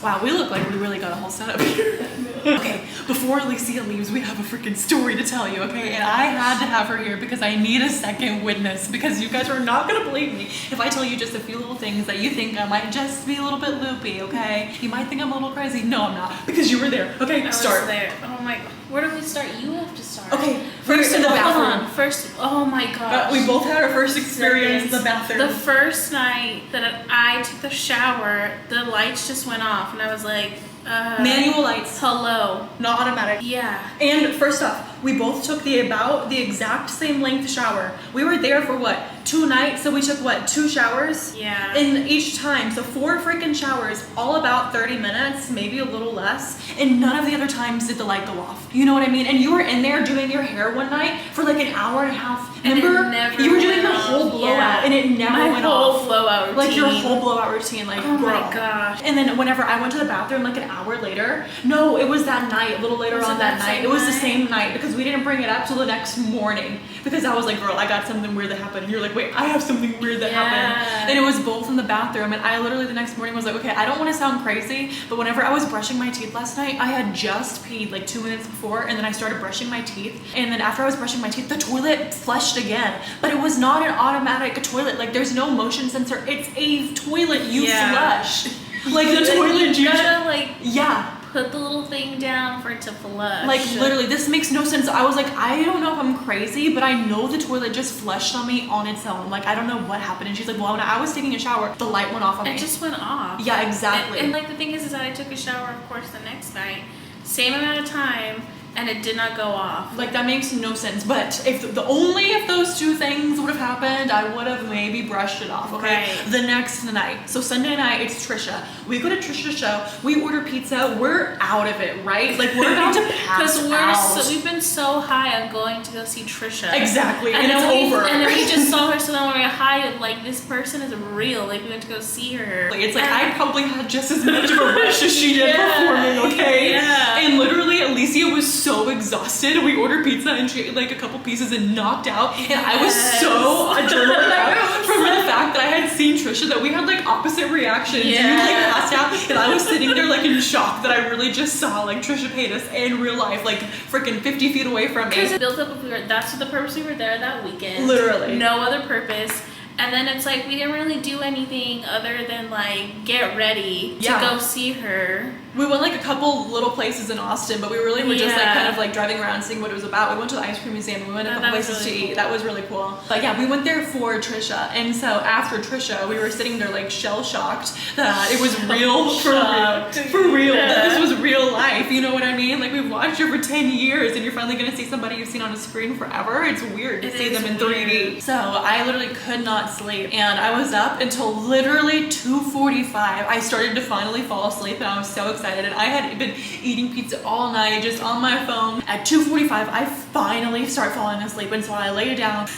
Wow, we look like we really got a whole setup here. Okay, before Alicia leaves, we have a freaking story to tell you, okay? And I had to have her here because I need a second witness because you guys are not gonna believe me if I tell you just a few little things that you think I might just be a little bit loopy, okay? You might think I'm a little crazy. No, I'm not, because you were there. Okay, I start. was there. Oh my, where do we start? You have to start. Okay, first in the Hold bathroom. on. First, oh my gosh. We both had our first experience in the bathroom. The first night that I took the shower, the lights just went off and I was like, Manual lights, hello. not automatic. Yeah. And first off, we both took the exact same length shower. We were there for what, 2 nights? So we took what, 2 showers? Yeah. In each time, so 4 freaking showers, all about 30 minutes, maybe a little less. And none of the other times did the light go off. You know what I mean? And you were in there doing your hair one night for like an hour and a half. And remember? it never You were doing went the whole off. blowout Yeah. and it never My went whole off. blowout routine. Like your whole blowout routine, like Oh girl. my gosh. And then whenever I went to the bathroom like an hour later, no, it was that night, a little later Was on it that that night. same It was the night? same night because we didn't bring it up till the next morning because I was like, girl, I got something weird that happened. And you're like, wait, I have something weird that happened. And it was both in the bathroom. And I literally the next morning was like, okay, I don't want to sound crazy, but whenever I was brushing my teeth last night, I had just peed like 2 minutes before and then I started brushing my teeth. And then after I was brushing my teeth, the toilet flushed again. But it was not an automatic toilet. Like there's no motion sensor. It's a toilet you flush. Like the toilet You gotta like yeah. put the little thing down for it to flush. Like literally, this makes no sense. I was like, I don't know if I'm crazy, but I know the toilet just flushed on me on its own. Like I don't know what happened. And she's like, well, when I was taking a shower, the light went off on me. It just went off. Yeah, exactly. And like the thing is that I took a shower, of course, the next night, same amount of time, and it did not go off. Like that makes no sense. But if if those 2 things would have happened, I would have maybe brushed it off. Okay. Right. The next night, so Sunday night, it's Trisha. We go to Trisha's show. We order pizza. We're out of it, right? Like we're about to pass out. We've been so high on going to go see Trisha. Exactly, and then it's over. And then we just saw her, so then we were high of like, this person is real. Like we went to go see her. It's like I probably had just as much of a rush as she did performing, okay? Yeah. And literally Alicia was so exhausted. We ordered pizza and she ate like a couple pieces and knocked out. And I was so adrenaline out from the fact that I had seen Trisha that we had like opposite reactions. Yeah. And you like passed out and I was sitting there like in shock that I really just saw like Trisha Paytas in real life, like freaking 50 feet away from me. Because it built up, that's what the purpose we were there that weekend. Literally. No other purpose. And then it's like we didn't really do anything other than like get ready to go see her. We went like a couple little places in Austin, but we really were just like Yeah. kind of like driving around seeing what it was about. We went to the ice cream museum. We went to a couple that was places really to eat. That was really cool. But yeah, we went there for Trisha. And so after Trisha, we were sitting there like shell shocked that it was real for real. That this was real life. You know what I mean? Like we've watched her for 10 years and you're finally gonna see somebody you've seen on a screen forever. It's weird to see them in 3D. So I literally could not sleep. And I was up until literally 2:45. I started to finally fall asleep and I was so excited excited. And I had been eating pizza all night, just on my phone. At 2:45, I finally start falling asleep. And so I lay down.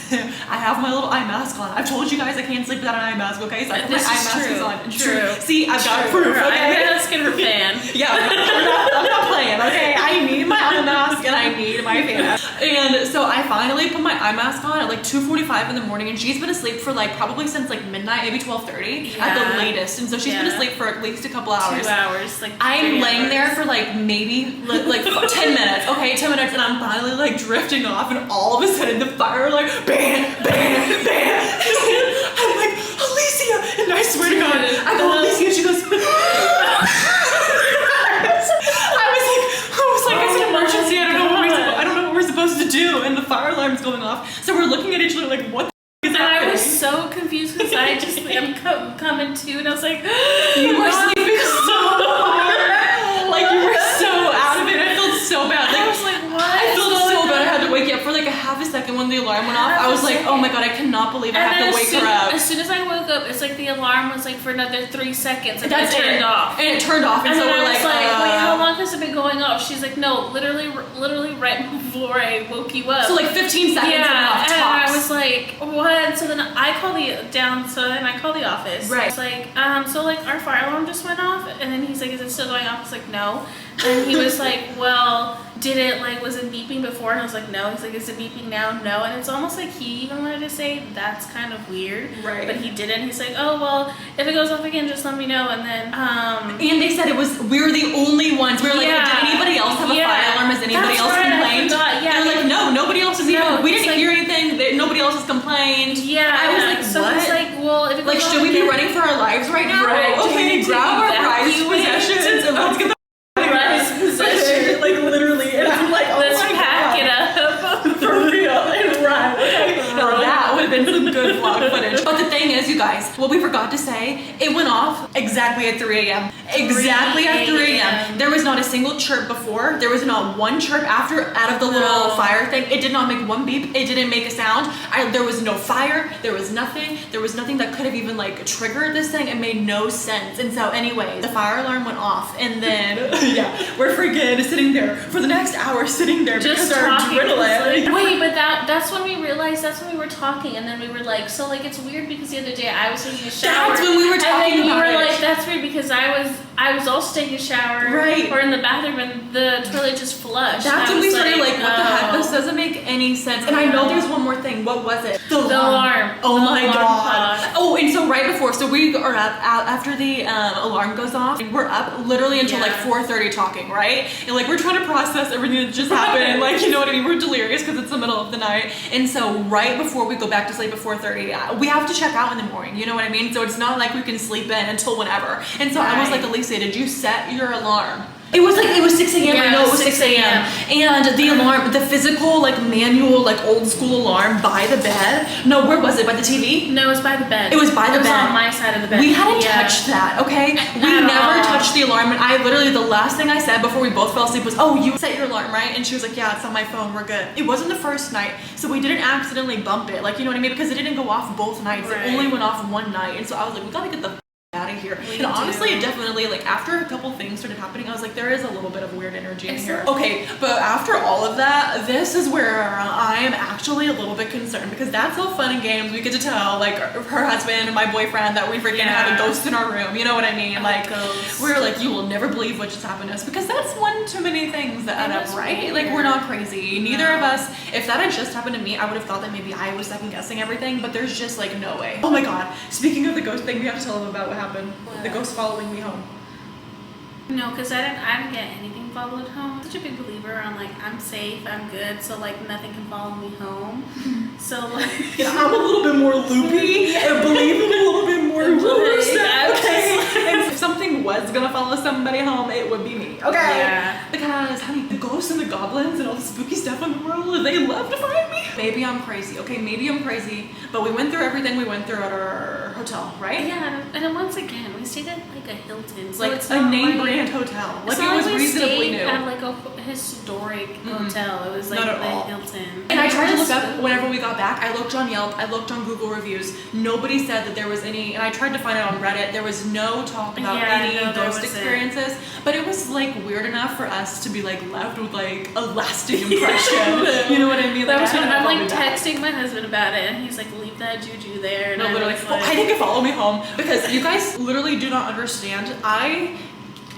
I have my little eye mask on. I've told you guys I can't sleep without an eye mask, okay? So I put my eye mask is on. True. See, I've got proof, Her okay? eye mask and her fan. Yeah, I'm not playing, okay? I need my eye mask and I need my fan. And so I finally put my eye mask on at like 2:45 in the morning, and she's been asleep for like probably since like midnight, maybe 12:30 at the latest. And so she's been asleep for at least a couple hours. 2 hours. Like I'm laying there for like maybe like 10 minutes, okay, 10 minutes, and I'm finally like drifting off, and all of a sudden the fire like bam, bam, bam. I'm like, Alicia, and I swear to God, I go, Alicia, and she goes. I was like, it's an emergency. I don't know what we're supposed to do, and the fire alarm's going off. So we're looking at each other like, what the is And happening? I was so confused because I just I'm coming to, and I was like, You were sleeping so hard. Like you were so out of it. I felt so bad. Like, I was like, what? I felt so bad. I had to wake you up for like a half a second when the alarm went off. I was like, oh my God, I cannot believe I have to wake her up. As soon as I woke up, it's like the alarm was like for another 3 seconds, and That's it turned off. And it turned off, and so then we're I was like, wait, how long has it been going off? She's like, no, literally right before I woke you up. So like 15 seconds went off and tops. I was like, what? So then I call the office. Right. It's like, so like our fire alarm just went off, and then he's like, is it still going off? I was like, no. And he was like, well, was it beeping before? And I was like, no. He's like, is it beeping now? No. And it's almost like he even wanted to say, that's kind of weird. Right. But he didn't. He's like, oh, well, if it goes off again, just let me know. And then, and they said we were the only ones. We were like, did anybody else have a fire alarm? Has anybody else complained? Yeah. They're like, no, nobody else has even. We didn't like, hear anything. Nobody else has complained. Yeah. I was like, so what? it's like, well, if it goes Like, off should we be again- running for our lives right now? Right. Okay, grab our prized Evacuate. possessions and let's get the Prized possessions. like literally. And I'm like, oh Let's my pack God. it up. For real and run. Okay. Now that would have been some good vlog footage. But the thing is, you guys, what we forgot to say, it went off exactly at 3 a.m. Exactly at 3 a.m. There was not a single chirp before. There was not one chirp after out of the little fire thing. It did not make one beep. It didn't make a sound. There was no fire. There was nothing. There was nothing that could have even like triggered this thing. It made no sense. And so anyway, the fire alarm went off, and then we're freaking sitting there for the next hour, sitting there Just because our talking. adrenaline. Wait, but that's when we realized, that's when we were talking, and then we were like, so like it's weird because the other day I was taking a shower. That's when we were talking and then about you were it. like, that's weird because I was also taking a shower, Right. or in the bathroom, and the toilet just flushed. That's and I when we was started like, what the heck? oh. This doesn't make any sense. And I know there's one more thing. What was it? The alarm. Oh The my alarm God. clock. Oh, and so right before, so we are up after the alarm goes off. We're up literally until like 4:30 talking, right? And like we're trying to process everything that just happened. Like, you know what I mean? We're delirious because it's the middle of the night. And so right before we go back to sleep at 4:30, we have to check out in the morning. You know what I mean? So it's not like we can sleep in until whenever. And so I was like, Alicia, did you set your alarm? It was 6 a.m. Yeah, I know it was 6 a.m. And the alarm, the physical, like manual, like old school alarm by the bed. No, where was it? By the TV? No, it was by the bed. It was by the It was bed. on my side of the bed. We hadn't touched that, okay? We At never all. touched the alarm. And I literally, the last thing I said before we both fell asleep was, oh, you set your alarm, right? And she was like, yeah, it's on my phone, we're good. It wasn't the first night, so we didn't accidentally bump it. Like, you know what I mean? Because it didn't go off both nights. Right. It only went off one night. And so I was like, we gotta get the out of here. And honestly, it definitely, like, after a couple things started happening, I was like, there is a little bit of weird energy in here. Okay, but after all of that, this is where I am actually a little bit concerned, because that's all fun and games. We get to tell, like, her husband and my boyfriend that we freaking have a ghost in our room. You know what I mean? Like, we're like, you will never believe what just happened to us, because that's one too many things that add up, right? weird. Like, we're not crazy. Neither of us, if that had just happened to me, I would have thought that maybe I was second guessing everything, but there's just like no way. Oh my God. Speaking of the ghost thing, we have to tell them about what happened. The ghost following me home. No, because I didn't get anything followed home. I'm such a big believer on like, I'm safe, I'm good, so like nothing can follow me home. So like, Yeah, I'm a little bit more loopy and believe in a little bit more rumor stuff, okay? And if something was gonna follow somebody home, it would be me, okay? Yeah. Because, honey, the ghosts and the goblins and all the spooky stuff in the world, they love to find me. Maybe I'm crazy, okay? Maybe I'm crazy, but we went through everything we went through at our hotel, right? yeah, and then once again, we stayed at like a Hilton, so Like it's a not name like, brand hotel. Like it's it not was like we reasonably stayed new. at like a historic hotel. It was like Not at the all. Hilton. And I tried to look It was up whenever we got back. I looked on Yelp, I looked on Google reviews. Nobody said that there was any, and I tried to find it on Reddit. There was no talk about Yeah, any no, there ghost wasn't. experiences. But it was like weird enough for us to be like left with like a lasting impression. You know what I mean? That Like, was I when had I'm like fun with that. texting my husband about it, and he's like, "Leave that juju there." And No, I literally. was Oh, like, I think it followed me home because you guys literally do not understand.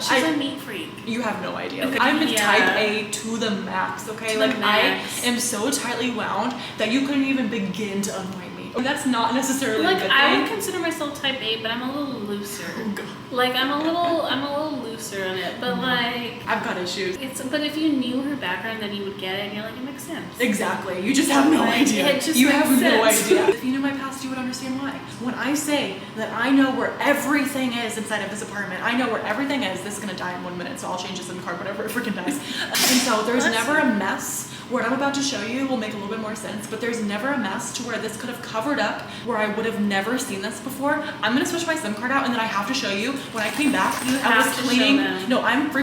she's a meat freak. You have no idea. Okay? I'm Yeah. type A to the max, okay? To the Like max. I am so tightly wound that you couldn't even begin to unwind me. And that's not necessarily a Like good I thing. would consider myself type A, but I'm a little looser. Oh, God. Like I'm a little looser on it, but like I've got issues. but if you knew her background, then you would get it, and you're like, it makes sense. Exactly. You just have no Like, idea. it just You makes have no sense. idea. If you knew my past, you would understand why. When I say that I know where everything is inside of this apartment, I know where everything is. This is gonna die in 1 minute, so I'll change this in the car whenever it freaking dies. And so there's never a mess. What I'm about to show you will make a little bit more sense, but there's never a mess to where this could have covered up where I would have never seen this before. I'm gonna switch my SIM card out and then I have to show you when I came back. I have was to show cleaning. them. No, I'm freaking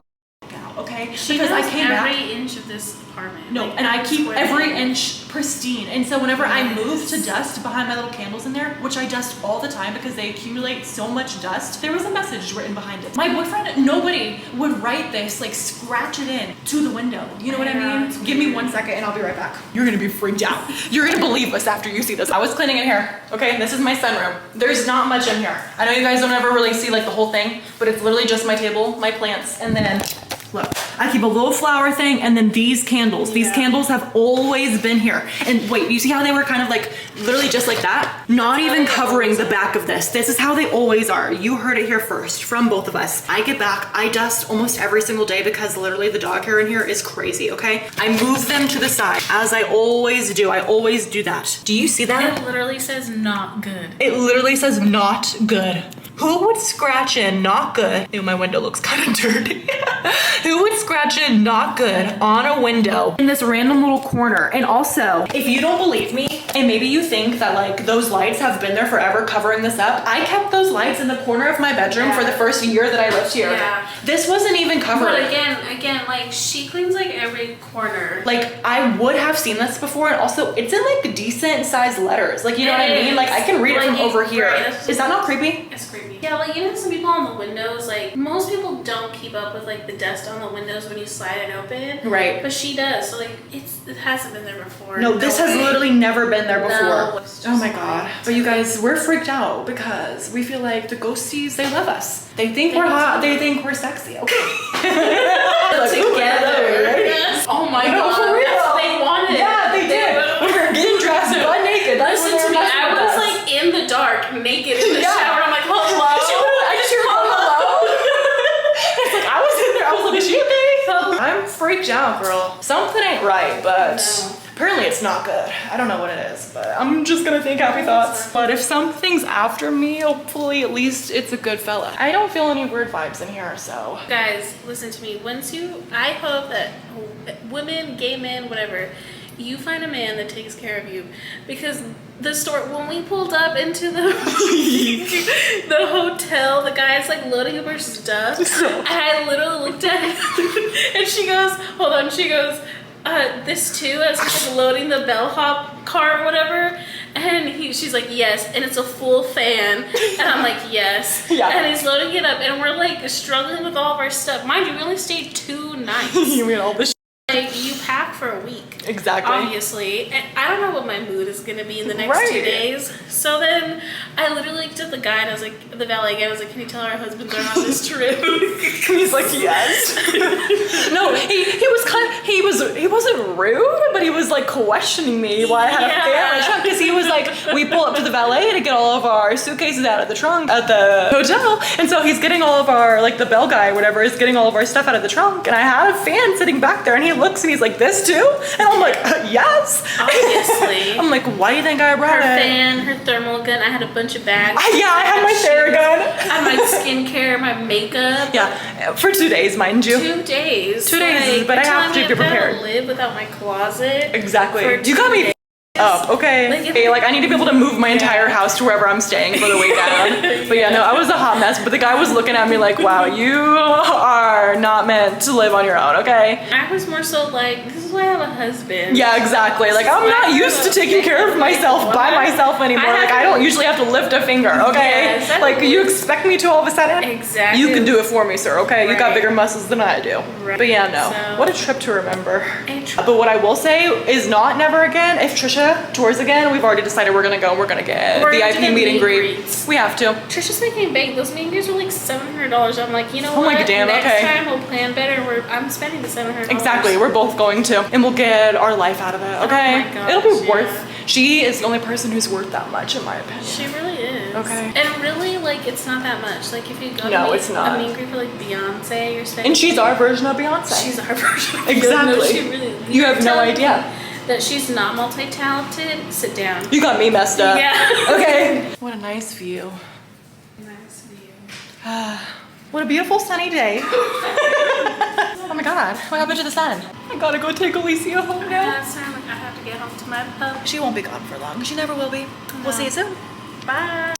out, okay? She because I knows came back. every inch of this apartment. No, Like, and I keep swear every to you. inch pristine. And so whenever I move Yes. to dust behind my little candles in there, which I dust all the time because they accumulate so much dust, there was a message written behind it. My boyfriend, nobody would write this, like scratch it in to the window. You know what I Yeah, mean? it's Give me weird. 1 second and I'll be right back. You're gonna be freaked out. You're gonna believe us after you see this. I was cleaning in here, okay? This is my sunroom. There's not much in here. I know you guys don't ever really see like the whole thing, but it's literally just my table, my plants, and then look, I keep a little flower thing and then these candles. These Yeah. candles have always been here. And wait, you see how they were kind of like, literally just like that? Not even covering the back of this. This is how they always are. You heard it here first from both of us. I get back, I dust almost every single day because literally the dog hair in here is crazy, okay? I move them to the side as I always do. I always do that. Do you see that? It literally says not good. It literally says not good. Who would scratch in not good? Ew, my window looks kind of dirty. Who would scratch in not good on a window in this random little corner? And also, if you don't believe me, and maybe you think that like those lights have been there forever covering this up, I kept those lights in the corner of my bedroom for the first year that I lived here. Yeah. This wasn't even covered. But again, like she cleans like every corner. Like I would have seen this before, and also it's in like decent sized letters. Like you know what I mean? Like I can read it from over here. Right, Is that not creepy? It's creepy. Yeah, like even some people on the windows, like most people don't keep up with like the dust on the windows when you slide it open. Right. But she does. So like it hasn't been there before. No, this has way. literally never been there before. No, it's Oh just my god. But you guys, we're freaked out because we feel like the ghosties, they love us. They think we're hot, they think we're sexy, okay? Like, Together. right? Oh my No, god. for real. That's what they wanted. Yeah, they did. We were getting dressed butt naked. That's Listen when to they me. were messing I with was us. like in the dark, naked in the Yeah. shower. I'm like, hello. I just hear hello. It's like I was in there. I was like, is she okay? I'm freaked out, girl. Something ain't right, but No. apparently it's not good. I don't know what it is, but I'm just gonna think happy thoughts. But if something's after me, hopefully at least it's a good fella. I don't feel any weird vibes in here, so. Guys, listen to me. I hope that women, gay men, whatever, you find a man that takes care of you, because the store, when we pulled up into the the hotel, the guy's like loading up her stuff, and I literally looked at him, and she goes, hold on, she goes, this too, as he's like loading the bellhop car or whatever, and she's like, yes, and it's a full fan, and I'm like, yes, Yeah. and he's loading it up, and we're like struggling with all of our stuff. Mind you, we only stayed 2 nights. You mean all this Like, you pack for a week. Exactly. Obviously. And I don't know what my mood is going to be in the next Right. 2 days. So then I literally looked at the guy and I was like, the valet again, I was like, can you tell our husbands are on this trip? He's like, yes. No, he wasn't rude, but he was like questioning me why I had a fan in the trunk, because he was like, we pull up to the valet to get all of our suitcases out of the trunk at the hotel, and so he's getting all of our, like the bell guy or whatever is getting all of our stuff out of the trunk, and I had a fan sitting back there, and he looks and he's like, this too? And I'm like, yes. Obviously. I'm like, why do you think I brought Her it? fan, her thermal gun. I had a bunch of bags. Yeah, I had my Theragun. I had my skincare, my makeup. Yeah, for 2 days, mind you. 2 days. 2 days, but I you're have telling to me be I've gotta prepared. live without my closet. Exactly. For You got 2 me days. up, okay? Like, if- Okay, like I need to be able to move my entire house to wherever I'm staying for the weekend. But yeah, no, I was a hot mess, but the guy was looking at me like, wow, you are not meant to live on your own, okay? I was more so like, this is why I have a husband. Yeah, exactly. Like I'm not used to taking care of myself by myself anymore. Like I don't usually have to lift a finger, okay? Yes, Like you expect me to all of a sudden? Exactly. You can do it for me, sir, okay? You got Right. bigger muscles than I do. Right. But yeah, no. So- What a trip to remember. A trip. But what I will say is not never again. If Trisha tours again, we've already decided we're gonna go. We're gonna get We're VIP gonna meet and meet greet. greets. We have to. Trisha's making bank. Those meet and greets were like $700. I'm like, you know Oh my what? damn, Next okay. time we'll plan better. I'm spending the $700. Exactly. We're both going to, and we'll get our life out of it. Okay. my gosh, It'll be yeah. worth. She is the only person who's worth that much, in my opinion. She really is. Okay. And really, like, it's not that much. Like, if you go No, to it's not. a meet and greet for like Beyonce, you're spending. And she's our version of Beyonce. She's our version. of Exactly. No, she really. You have no telling idea. me that she's not multi-talented. Sit down. You got me messed up. Yeah. Okay. What a nice view. Nice view. What a beautiful sunny day. Oh my god, what happened to the sun? I gotta go take Alicia home now. Last time I have to get home to my pup. She won't be gone for long. She never will be. We'll see you soon. Bye.